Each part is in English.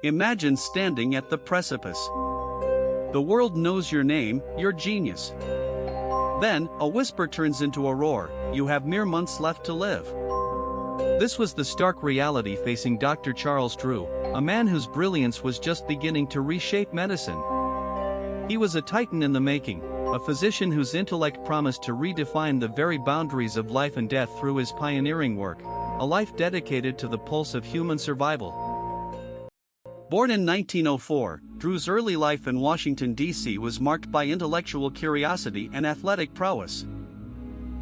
Imagine standing at the precipice. The world knows your name, your genius. Then, a whisper turns into a roar, you have mere months left to live. This was the stark reality facing Dr. Charles Drew, a man whose brilliance was just beginning to reshape medicine. He was a titan in the making, a physician whose intellect promised to redefine the very boundaries of life and death through his pioneering work, a life dedicated to the pulse of human survival. Born in 1904, Drew's early life in Washington, D.C. was marked by intellectual curiosity and athletic prowess.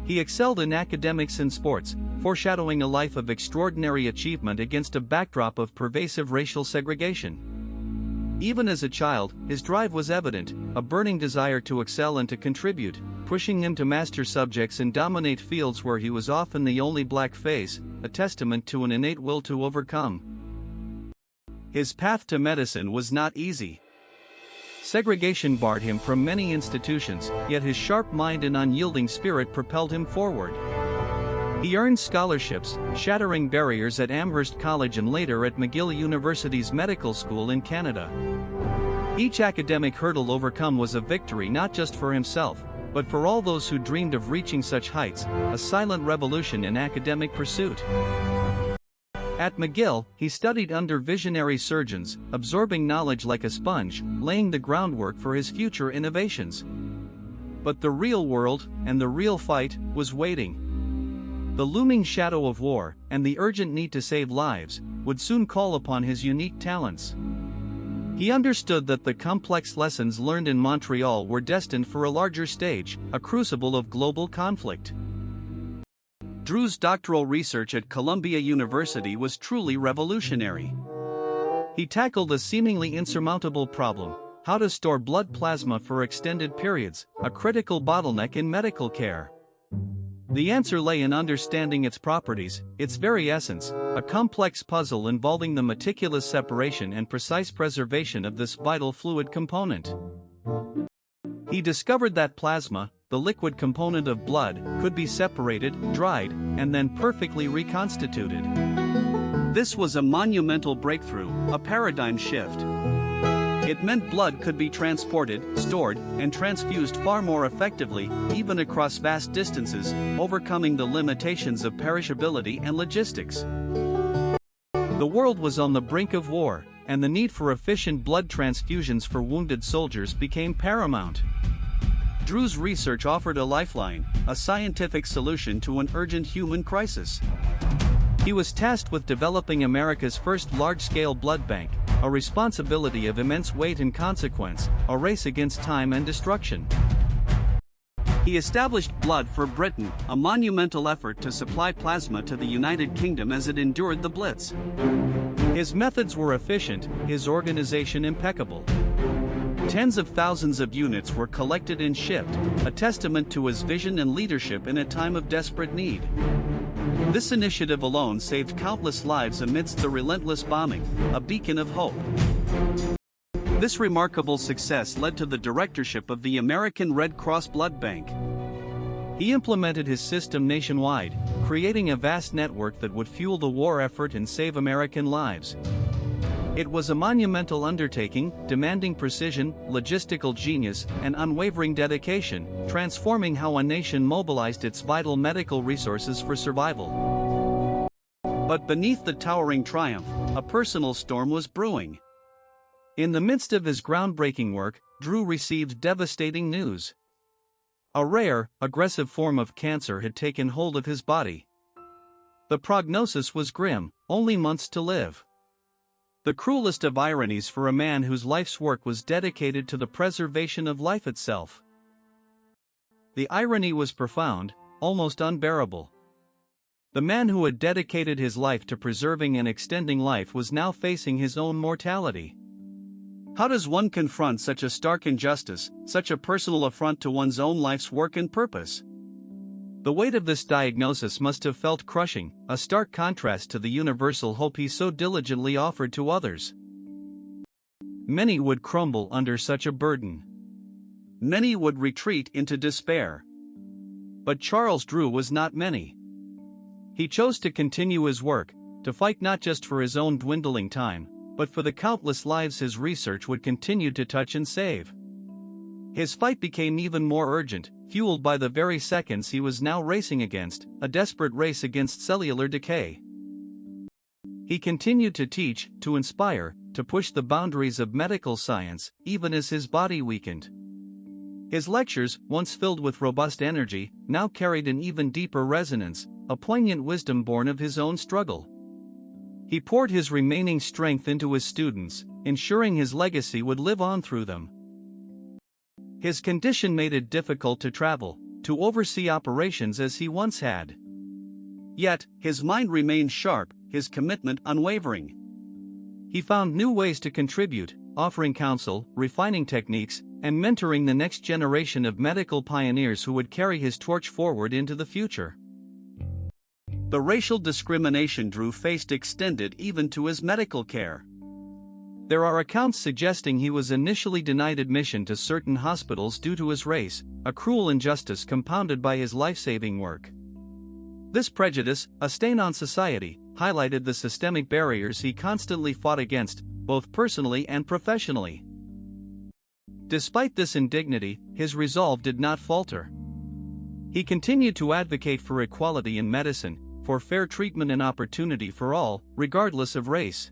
He excelled in academics and sports, foreshadowing a life of extraordinary achievement against a backdrop of pervasive racial segregation. Even as a child, his drive was evident, a burning desire to excel and to contribute, pushing him to master subjects and dominate fields where he was often the only black face, a testament to an innate will to overcome. His path to medicine was not easy. Segregation barred him from many institutions, yet his sharp mind and unyielding spirit propelled him forward. He earned scholarships, shattering barriers at Amherst College and later at McGill University's medical school in Canada. Each academic hurdle overcome was a victory not just for himself, but for all those who dreamed of reaching such heights, a silent revolution in academic pursuit. At McGill, he studied under visionary surgeons, absorbing knowledge like a sponge, laying the groundwork for his future innovations. But the real world, and the real fight, was waiting. The looming shadow of war, and the urgent need to save lives, would soon call upon his unique talents. He understood that the complex lessons learned in Montreal were destined for a larger stage, a crucible of global conflict. Drew's doctoral research at Columbia University was truly revolutionary. He tackled a seemingly insurmountable problem: how to store blood plasma for extended periods, a critical bottleneck in medical care. The answer lay in understanding its properties, its very essence, a complex puzzle involving the meticulous separation and precise preservation of this vital fluid component. He discovered that plasma, the liquid component of blood, could be separated, dried, and then perfectly reconstituted. This was a monumental breakthrough, a paradigm shift. It meant blood could be transported, stored, and transfused far more effectively, even across vast distances, overcoming the limitations of perishability and logistics. The world was on the brink of war, and the need for efficient blood transfusions for wounded soldiers became paramount. Drew's research offered a lifeline, a scientific solution to an urgent human crisis. He was tasked with developing America's first large-scale blood bank, a responsibility of immense weight and consequence, a race against time and destruction. He established Blood for Britain, a monumental effort to supply plasma to the United Kingdom as it endured the Blitz. His methods were efficient, his organization impeccable. Tens of thousands of units were collected and shipped, a testament to his vision and leadership in a time of desperate need. This initiative alone saved countless lives amidst the relentless bombing, a beacon of hope. This remarkable success led to the directorship of the American Red Cross Blood Bank. He implemented his system nationwide, creating a vast network that would fuel the war effort and save American lives. It was a monumental undertaking, demanding precision, logistical genius, and unwavering dedication, transforming how a nation mobilized its vital medical resources for survival. But beneath the towering triumph, a personal storm was brewing. In the midst of his groundbreaking work, Drew received devastating news. A rare, aggressive form of cancer had taken hold of his body. The prognosis was grim, only months to live. The cruelest of ironies for a man whose life's work was dedicated to the preservation of life itself. The irony was profound, almost unbearable. The man who had dedicated his life to preserving and extending life was now facing his own mortality. How does one confront such a stark injustice, such a personal affront to one's own life's work and purpose? The weight of this diagnosis must have felt crushing, a stark contrast to the universal hope he so diligently offered to others. Many would crumble under such a burden. Many would retreat into despair. But Charles Drew was not many. He chose to continue his work, to fight not just for his own dwindling time, but for the countless lives his research would continue to touch and save. His fight became even more urgent, fueled by the very seconds he was now racing against, a desperate race against cellular decay. He continued to teach, to inspire, to push the boundaries of medical science, even as his body weakened. His lectures, once filled with robust energy, now carried an even deeper resonance, a poignant wisdom born of his own struggle. He poured his remaining strength into his students, ensuring his legacy would live on through them. His condition made it difficult to travel, to oversee operations as he once had. Yet, his mind remained sharp, his commitment unwavering. He found new ways to contribute, offering counsel, refining techniques, and mentoring the next generation of medical pioneers who would carry his torch forward into the future. The racial discrimination Drew faced extended even to his medical care. There are accounts suggesting he was initially denied admission to certain hospitals due to his race, a cruel injustice compounded by his life-saving work. This prejudice, a stain on society, highlighted the systemic barriers he constantly fought against, both personally and professionally. Despite this indignity, his resolve did not falter. He continued to advocate for equality in medicine, for fair treatment and opportunity for all, regardless of race.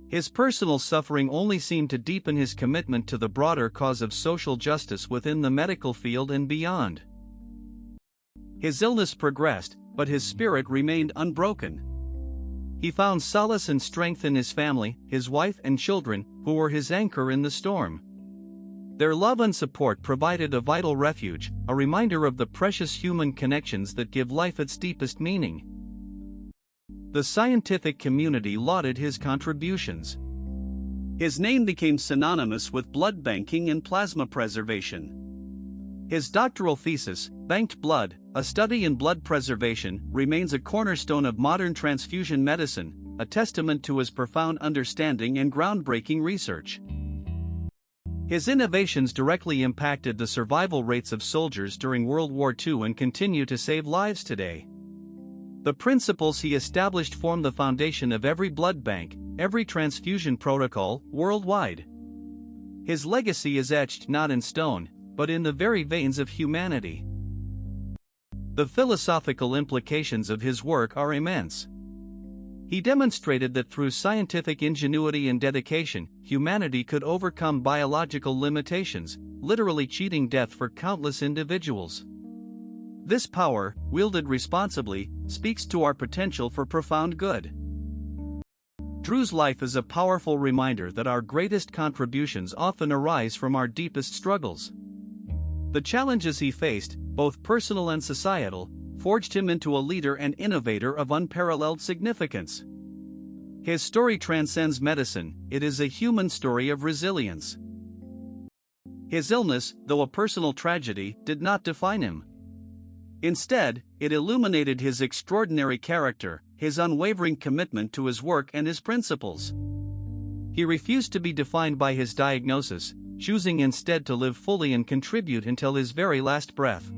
His personal suffering only seemed to deepen his commitment to the broader cause of social justice within the medical field and beyond. His illness progressed, but his spirit remained unbroken. He found solace and strength in his family, his wife and children, who were his anchor in the storm. Their love and support provided a vital refuge, a reminder of the precious human connections that give life its deepest meaning. The scientific community lauded his contributions. His name became synonymous with blood banking and plasma preservation. His doctoral thesis, Banked Blood, a study in blood preservation, remains a cornerstone of modern transfusion medicine, a testament to his profound understanding and groundbreaking research. His innovations directly impacted the survival rates of soldiers during World War II and continue to save lives today. The principles he established form the foundation of every blood bank, every transfusion protocol, worldwide. His legacy is etched not in stone, but in the very veins of humanity. The philosophical implications of his work are immense. He demonstrated that through scientific ingenuity and dedication, humanity could overcome biological limitations, literally cheating death for countless individuals. This power, wielded responsibly, speaks to our potential for profound good. Drew's life is a powerful reminder that our greatest contributions often arise from our deepest struggles. The challenges he faced, both personal and societal, forged him into a leader and innovator of unparalleled significance. His story transcends medicine, it is a human story of resilience. His illness, though a personal tragedy, did not define him. Instead, it illuminated his extraordinary character, his unwavering commitment to his work and his principles. He refused to be defined by his diagnosis, choosing instead to live fully and contribute until his very last breath.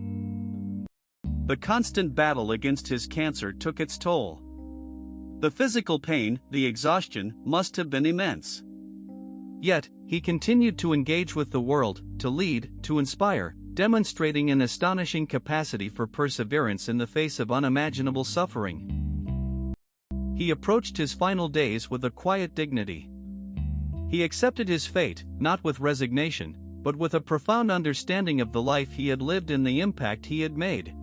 The constant battle against his cancer took its toll. The physical pain, the exhaustion, must have been immense. Yet, he continued to engage with the world, to lead, to inspire, demonstrating an astonishing capacity for perseverance in the face of unimaginable suffering. He approached his final days with a quiet dignity. He accepted his fate, not with resignation, but with a profound understanding of the life he had lived and the impact he had made.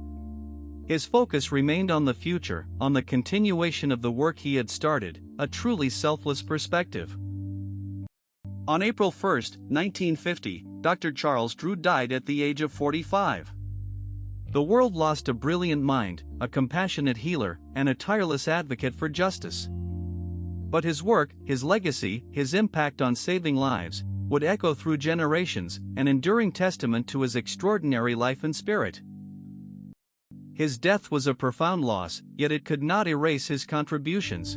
His focus remained on the future, on the continuation of the work he had started, a truly selfless perspective. On April 1, 1950, Dr. Charles Drew died at the age of 45. The world lost a brilliant mind, a compassionate healer, and a tireless advocate for justice. But his work, his legacy, his impact on saving lives, would echo through generations, an enduring testament to his extraordinary life and spirit. His death was a profound loss, yet it could not erase his contributions.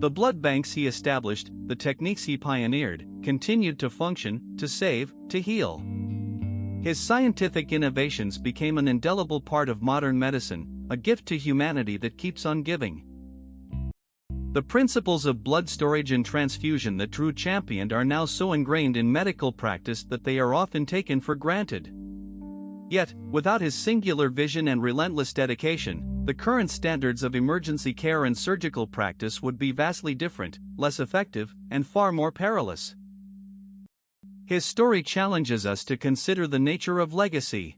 The blood banks he established, the techniques he pioneered, continued to function, to save, to heal. His scientific innovations became an indelible part of modern medicine, a gift to humanity that keeps on giving. The principles of blood storage and transfusion that Drew championed are now so ingrained in medical practice that they are often taken for granted. Yet, without his singular vision and relentless dedication, the current standards of emergency care and surgical practice would be vastly different, less effective, and far more perilous. His story challenges us to consider the nature of legacy.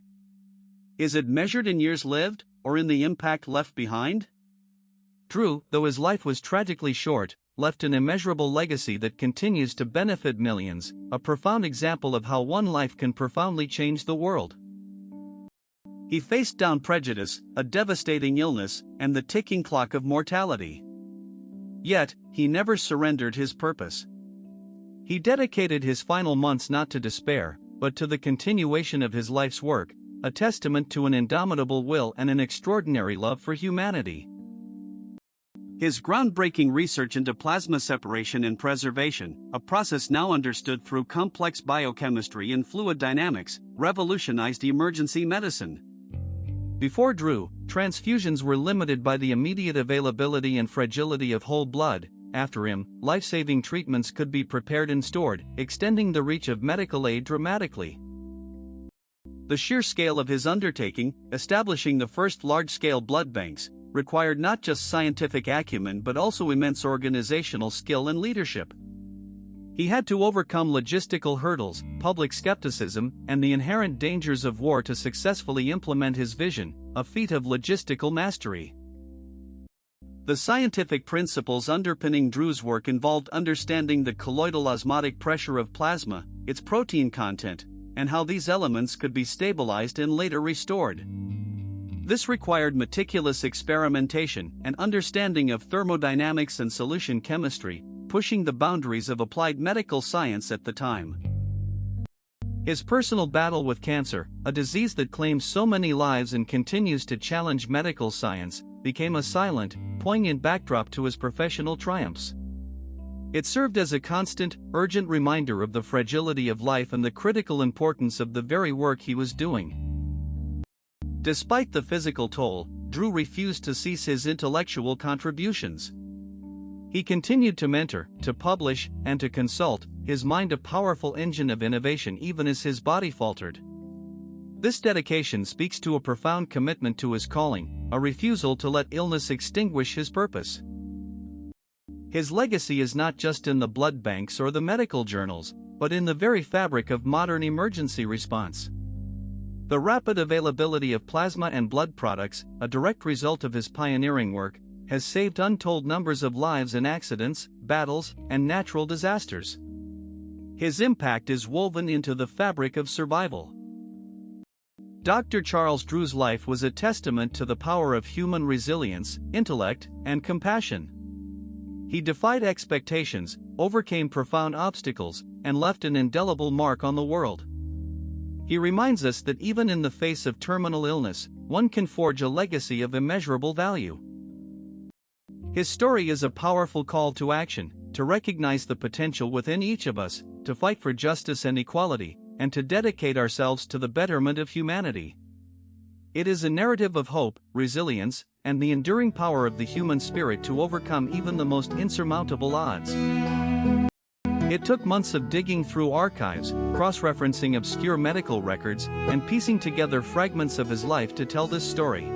Is it measured in years lived, or in the impact left behind? Drew, though his life was tragically short, left an immeasurable legacy that continues to benefit millions, a profound example of how one life can profoundly change the world. He faced down prejudice, a devastating illness, and the ticking clock of mortality. Yet, he never surrendered his purpose. He dedicated his final months not to despair, but to the continuation of his life's work, a testament to an indomitable will and an extraordinary love for humanity. His groundbreaking research into plasma separation and preservation, a process now understood through complex biochemistry and fluid dynamics, revolutionized emergency medicine. Before Drew, transfusions were limited by the immediate availability and fragility of whole blood. After him, life-saving treatments could be prepared and stored, extending the reach of medical aid dramatically. The sheer scale of his undertaking, establishing the first large-scale blood banks, required not just scientific acumen but also immense organizational skill and leadership. He had to overcome logistical hurdles, public skepticism, and the inherent dangers of war to successfully implement his vision, a feat of logistical mastery. The scientific principles underpinning Drew's work involved understanding the colloidal osmotic pressure of plasma, its protein content, and how these elements could be stabilized and later restored. This required meticulous experimentation and understanding of thermodynamics and solution chemistry, pushing the boundaries of applied medical science at the time. His personal battle with cancer, a disease that claims so many lives and continues to challenge medical science, became a silent, poignant backdrop to his professional triumphs. It served as a constant, urgent reminder of the fragility of life and the critical importance of the very work he was doing. Despite the physical toll, Drew refused to cease his intellectual contributions. He continued to mentor, to publish, and to consult, his mind a powerful engine of innovation even as his body faltered. This dedication speaks to a profound commitment to his calling, a refusal to let illness extinguish his purpose. His legacy is not just in the blood banks or the medical journals, but in the very fabric of modern emergency response. The rapid availability of plasma and blood products, a direct result of his pioneering work, has saved untold numbers of lives in accidents, battles, and natural disasters. His impact is woven into the fabric of survival. Dr. Charles Drew's life was a testament to the power of human resilience, intellect, and compassion. He defied expectations, overcame profound obstacles, and left an indelible mark on the world. He reminds us that even in the face of terminal illness, one can forge a legacy of immeasurable value. His story is a powerful call to action, to recognize the potential within each of us, to fight for justice and equality, and to dedicate ourselves to the betterment of humanity. It is a narrative of hope, resilience, and the enduring power of the human spirit to overcome even the most insurmountable odds. It took months of digging through archives, cross-referencing obscure medical records, and piecing together fragments of his life to tell this story.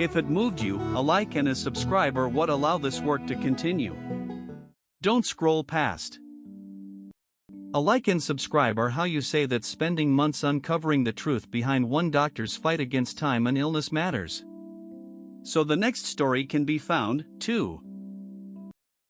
If it moved you, a like and a subscribe are what allow this work to continue. Don't scroll past. A like and subscribe are how you say that spending months uncovering the truth behind one doctor's fight against time and illness matters. So the next story can be found, too.